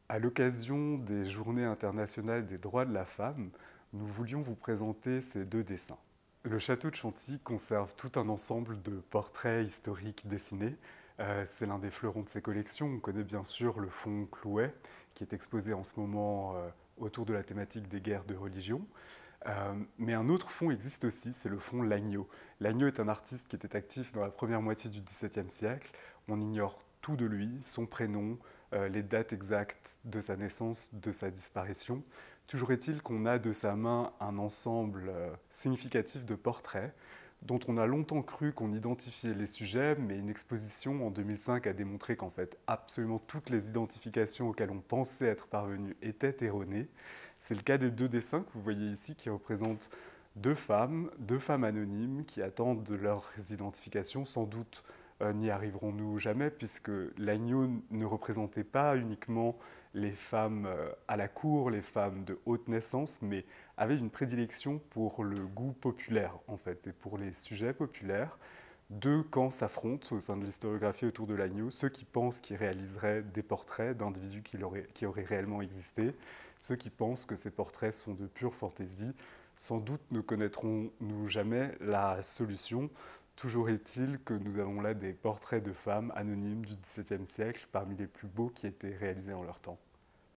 À l'occasion des Journées internationales des droits de la femme, nous voulions vous présenter ces deux dessins. Le château de Chantilly conserve tout un ensemble de portraits historiques dessinés. C'est l'un des fleurons de ses collections. On connaît bien sûr le fonds Clouet, qui est exposé en ce moment autour de la thématique des guerres de religion. Mais un autre fonds existe aussi, c'est le fonds Lagneau. Lagneau est un artiste qui était actif dans la première moitié du XVIIe siècle. On ignore tout de lui, son prénom, les dates exactes de sa naissance, de sa disparition. Toujours est-il qu'on a de sa main un ensemble significatif de portraits dont on a longtemps cru qu'on identifiait les sujets, mais une exposition en 2005 a démontré qu'en fait absolument toutes les identifications auxquelles on pensait être parvenu étaient erronées. C'est le cas des deux dessins que vous voyez ici qui représentent deux femmes anonymes qui attendent leurs identifications. Sans doute n'y arriverons-nous jamais puisque l'agneau ne représentait pas uniquement les femmes à la cour, les femmes de haute naissance, mais avait une prédilection pour le goût populaire en fait et pour les sujets populaires. Deux camps s'affrontent au sein de l'historiographie autour de l'agneau, ceux qui pensent qu'il réaliserait des portraits d'individus qui auraient réellement existé, ceux qui pensent que ces portraits sont de pure fantaisie. Sans doute ne connaîtrons-nous jamais la solution. Toujours est-il que nous avons là des portraits de femmes anonymes du XVIIe siècle, parmi les plus beaux qui étaient réalisés en leur temps.